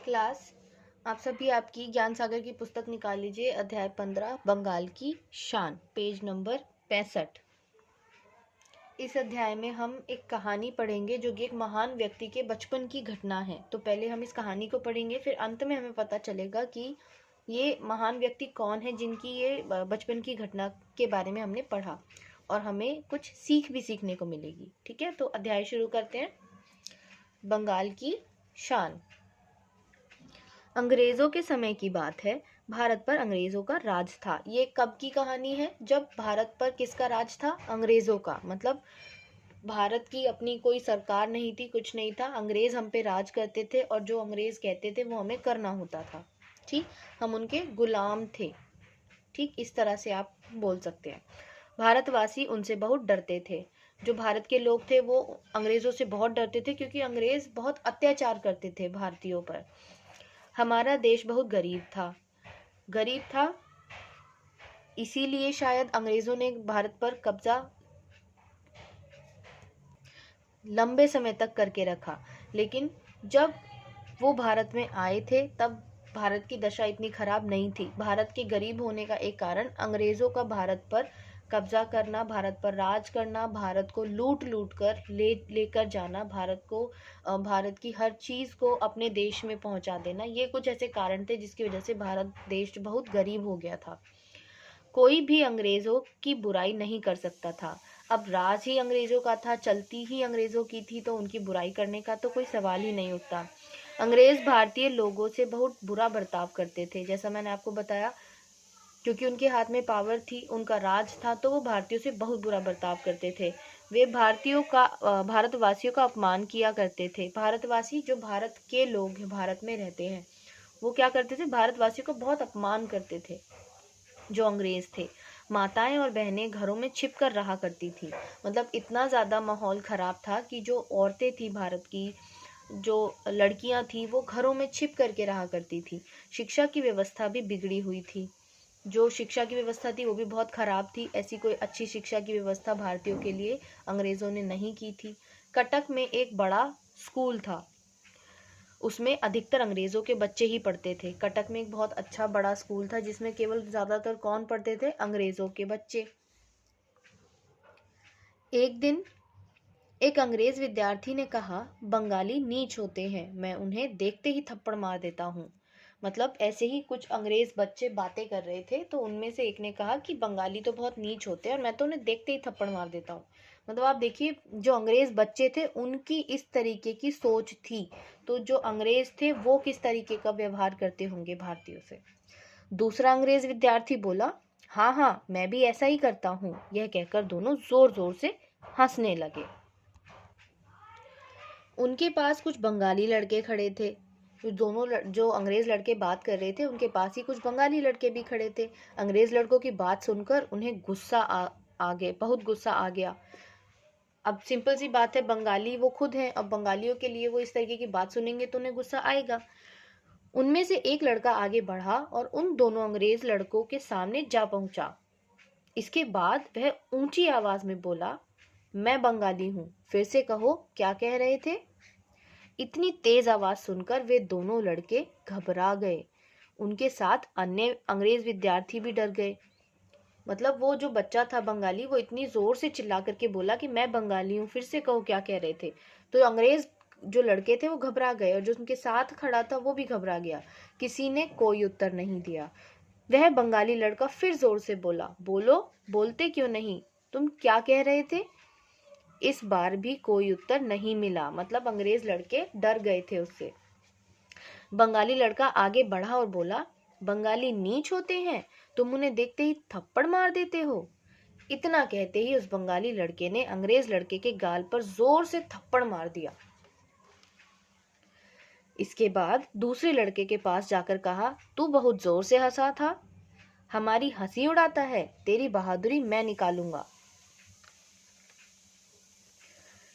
Class, आप सभी आपकी ज्ञान सागर की पुस्तक निकाल लीजिए। अध्याय 15 बंगाल की शान, पेज नंबर 65। इस अध्याय में हम एक कहानी पढ़ेंगे जो कि एक महान व्यक्ति के बचपन की घटना है। तो पहले हम इस कहानी को पढ़ेंगे, फिर अंत में हमें पता चलेगा कि ये महान व्यक्ति कौन है जिनकी ये बचपन की घटना के बारे में हमने पढ़ा, और हमें कुछ सीख भी सीखने को मिलेगी। ठीक है, तो अध्याय शुरू करते हैं। बंगाल की शान। अंग्रेजों के समय की बात है। भारत पर अंग्रेजों का राज था। ये कब की कहानी है? जब भारत पर किसका राज था? अंग्रेजों का। मतलब भारत की अपनी कोई सरकार नहीं थी, कुछ नहीं था। अंग्रेज हम पे राज करते थे और जो अंग्रेज कहते थे वो हमें करना होता था। ठीक, हम उनके गुलाम थे। ठीक, इस तरह से आप बोल सकते हैं। भारतवासी उनसे बहुत डरते थे। जो भारत के लोग थे वो अंग्रेजों से बहुत डरते थे, क्योंकि अंग्रेज बहुत अत्याचार करते थे भारतीयों पर। हमारा देश बहुत गरीब था, इसीलिए शायद अंग्रेजों ने भारत पर कब्जा लंबे समय तक करके रखा। लेकिन जब वो भारत में आए थे तब भारत की दशा इतनी खराब नहीं थी। भारत के गरीब होने का एक कारण अंग्रेजों का भारत पर कब्जा करना, भारत पर राज करना, भारत को लूट लूट कर लेकर जाना, भारत की हर चीज़ को अपने देश में पहुंचा देना, ये कुछ ऐसे कारण थे जिसकी वजह से भारत देश बहुत गरीब हो गया था। कोई भी अंग्रेजों की बुराई नहीं कर सकता था। अब राज ही अंग्रेजों का था, चलती ही अंग्रेजों की थी, तो उनकी बुराई करने का तो कोई सवाल ही नहीं उठता। अंग्रेज भारतीय लोगों से बहुत बुरा बर्ताव करते थे, जैसा मैंने आपको बताया। क्योंकि उनके हाथ में पावर थी, उनका राज था, तो वो भारतीयों से बहुत बुरा बर्ताव करते थे। वे भारतवासियों का अपमान किया करते थे। भारतवासी जो भारत के लोग हैं, भारत में रहते हैं, वो क्या करते थे? भारतवासियों का बहुत अपमान करते थे। जो अंग्रेज थे, माताएं और बहनें घरों में छिप कर रहा करती थी। मतलब इतना ज़्यादा माहौल ख़राब था कि जो औरतें थी, भारत की जो लड़कियां थी, वो घरों में छिप करके रहा करती थी। शिक्षा की व्यवस्था भी बिगड़ी हुई थी। जो शिक्षा की व्यवस्था थी वो भी बहुत ख़राब थी। ऐसी कोई अच्छी शिक्षा की व्यवस्था भारतीयों के लिए अंग्रेज़ों ने नहीं की थी। कटक में एक बड़ा स्कूल था, उसमें अधिकतर अंग्रेज़ों के बच्चे ही पढ़ते थे। कटक में एक बहुत अच्छा बड़ा स्कूल था जिसमें केवल ज़्यादातर कौन पढ़ते थे? अंग्रेज़ों के बच्चे। एक दिन एक अंग्रेज विद्यार्थी ने कहा, बंगाली नीच होते हैं, मैं उन्हें देखते ही थप्पड़ मार देता हूँ। मतलब ऐसे ही कुछ अंग्रेज बच्चे बातें कर रहे थे, तो उनमें से एक ने कहा कि बंगाली तो बहुत नीच होते हैं और मैं तो उन्हें देखते ही थप्पड़ मार देता हूँ। मतलब आप देखिए, जो अंग्रेज बच्चे थे उनकी इस तरीके की सोच थी, तो जो अंग्रेज थे वो किस तरीके का व्यवहार करते होंगे भारतीयों से। दूसरा अंग्रेज विद्यार्थी बोला, हाँ हाँ, मैं भी ऐसा ही करता हूँ। यह कहकर दोनों जोर जोर से हंसने लगे। उनके पास कुछ बंगाली लड़के खड़े थे। जो अंग्रेज लड़के बात कर रहे थे, उनके पास ही कुछ बंगाली लड़के भी खड़े थे। अंग्रेज लड़कों की बात सुनकर उन्हें बहुत गुस्सा आ गया। अब सिंपल सी बात है, बंगाली वो खुद हैं, अब बंगालियों के लिए वो इस तरीके की बात सुनेंगे तो उन्हें गुस्सा आएगा। उनमें से एक लड़का आगे बढ़ा और उन दोनों अंग्रेज लड़कों के सामने जा पहुंचा। इसके बाद वह ऊंची आवाज में बोला, मैं बंगाली हूँ, फिर से कहो, क्या कह रहे थे? इतनी तेज आवाज सुनकर वे दोनों लड़के घबरा गए। उनके साथ अन्य अंग्रेज विद्यार्थी भी डर गए। मतलब वो जो बच्चा था बंगाली, वो इतनी जोर से चिल्ला करके बोला कि मैं बंगाली हूँ, फिर से कहो क्या कह रहे थे। तो अंग्रेज जो लड़के थे वो घबरा गए और जो उनके साथ खड़ा था वो भी घबरा गया। किसी ने कोई उत्तर नहीं दिया। वह बंगाली लड़का फिर जोर से बोला, बोलो, बोलते क्यों नहीं, तुम क्या कह रहे थे? इस बार भी कोई उत्तर नहीं मिला। मतलब अंग्रेज लड़के डर गए थे उससे। बंगाली लड़का आगे बढ़ा और बोला, बंगाली नीच होते हैं, तुम उन्हें देखते ही थप्पड़ मार देते हो। इतना कहते ही उस बंगाली लड़के ने अंग्रेज लड़के के गाल पर जोर से थप्पड़ मार दिया। इसके बाद दूसरे लड़के के पास जाकर कहा, तू बहुत जोर से हंसा था, हमारी हंसी उड़ाता है, तेरी बहादुरी मैं निकालूंगा।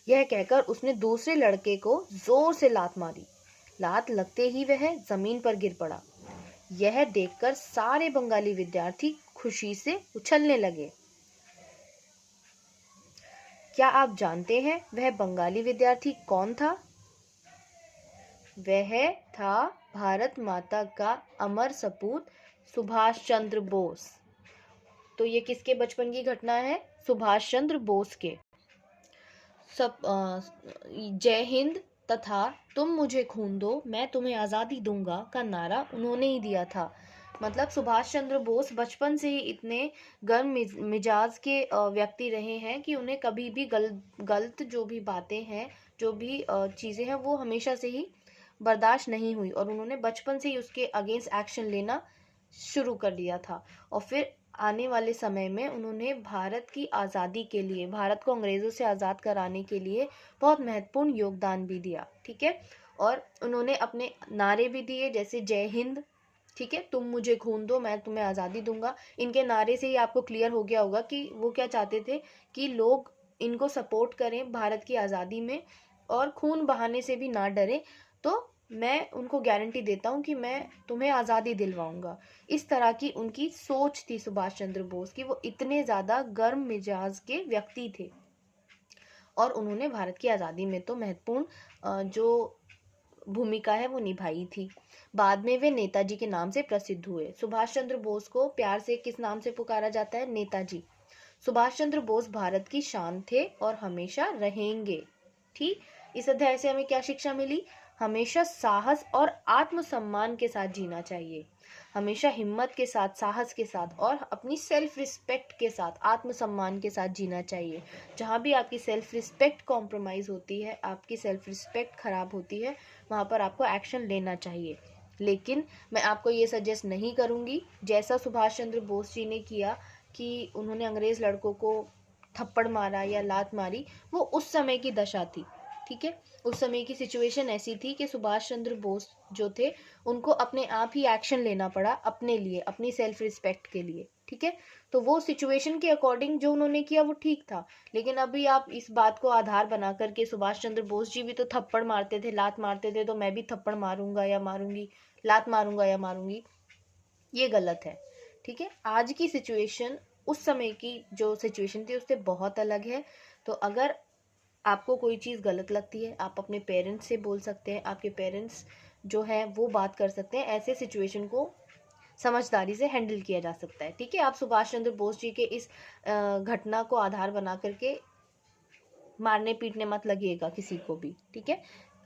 यह कहकर उसने दूसरे लड़के को जोर से लात मारी। लात लगते ही वह जमीन पर गिर पड़ा। यह देखकर सारे बंगाली विद्यार्थी खुशी से उछलने लगे। क्या आप जानते हैं वह बंगाली विद्यार्थी कौन था? वह था भारत माता का अमर सपूत सुभाष चंद्र बोस। तो ये किसके बचपन की घटना है? सुभाष चंद्र बोस के। सब जय हिंद तथा तुम मुझे खून दो मैं तुम्हें आज़ादी दूंगा का नारा उन्होंने ही दिया था। मतलब सुभाष चंद्र बोस बचपन से ही इतने गर्म मिजाज के व्यक्ति रहे हैं कि उन्हें कभी भी गलत जो भी बातें हैं, जो भी चीज़ें हैं, वो हमेशा से ही बर्दाश्त नहीं हुई और उन्होंने बचपन से ही उसके अगेंस्ट एक्शन लेना शुरू कर दिया था। और फिर आने वाले समय में उन्होंने भारत की आज़ादी के लिए, भारत को अंग्रेज़ों से आज़ाद कराने के लिए बहुत महत्वपूर्ण योगदान भी दिया। ठीक है, और उन्होंने अपने नारे भी दिए, जैसे जय हिंद, ठीक है, तुम मुझे खून दो मैं तुम्हें आज़ादी दूंगा। इनके नारे से ही आपको क्लियर हो गया होगा कि वो क्या चाहते थे कि लोग इनको सपोर्ट करें भारत की आज़ादी में और खून बहाने से भी ना डरें। तो मैं उनको गारंटी देता हूँ कि मैं तुम्हें आज़ादी दिलवाऊंगा। इस तरह की उनकी सोच थी सुभाष चंद्र बोस की। वो इतने ज़्यादा गर्म मिजाज के व्यक्ति थे और उन्होंने भारत की आज़ादी में तो महत्वपूर्ण जो भूमिका है वो निभाई थी। बाद में वे नेताजी के नाम से प्रसिद्ध हुए। सुभाष चंद्र बोस को प्यार से किस नाम से पुकारा जाता है? नेताजी। सुभाष चंद्र बोस भारत की शान थे और हमेशा रहेंगे। ठीक, इस अध्याय से हमें क्या शिक्षा मिली? हमेशा साहस और आत्मसम्मान के साथ जीना चाहिए। हमेशा हिम्मत के साथ, साहस के साथ और अपनी सेल्फ रिस्पेक्ट के साथ, आत्मसम्मान के साथ जीना चाहिए। जहाँ भी आपकी सेल्फ रिस्पेक्ट कॉम्प्रोमाइज़ होती है, आपकी सेल्फ रिस्पेक्ट खराब होती है, वहाँ पर आपको एक्शन लेना चाहिए। लेकिन मैं आपको ये सजेस्ट नहीं करूँगी जैसा सुभाष चंद्र बोस जी ने किया कि उन्होंने अंग्रेज़ लड़कों को थप्पड़ मारा या लात मारी। वो उस समय की दशा थी। ठीक है, उस समय की सिचुएशन ऐसी थी कि सुभाष चंद्र बोस जो थे उनको अपने आप ही एक्शन लेना पड़ा अपने लिए, अपनी सेल्फ रिस्पेक्ट के लिए। ठीक है, तो वो सिचुएशन के अकॉर्डिंग जो उन्होंने किया वो ठीक था। लेकिन अभी आप इस बात को आधार बना करके सुभाष चंद्र बोस जी भी तो थप्पड़ मारते थे, लात मारते थे, तो मैं भी थप्पड़ मारूंगा या मारूंगी, लात मारूंगा या मारूंगी, ये गलत है। ठीक है, आज की सिचुएशन उस समय की जो सिचुएशन थी उससे बहुत अलग है। तो अगर आपको कोई चीज़ गलत लगती है, आप अपने पेरेंट्स से बोल सकते हैं, आपके पेरेंट्स जो है वो बात कर सकते हैं। ऐसे सिचुएशन को समझदारी से हैंडल किया जा सकता है। ठीक है, आप सुभाष चंद्र बोस जी के इस घटना को आधार बना करके मारने पीटने मत लगिएगा किसी को भी। ठीक है,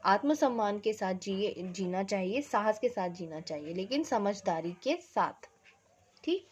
आत्मसम्मान के साथ जीना चाहिए, साहस के साथ जीना चाहिए, लेकिन समझदारी के साथ। ठीक,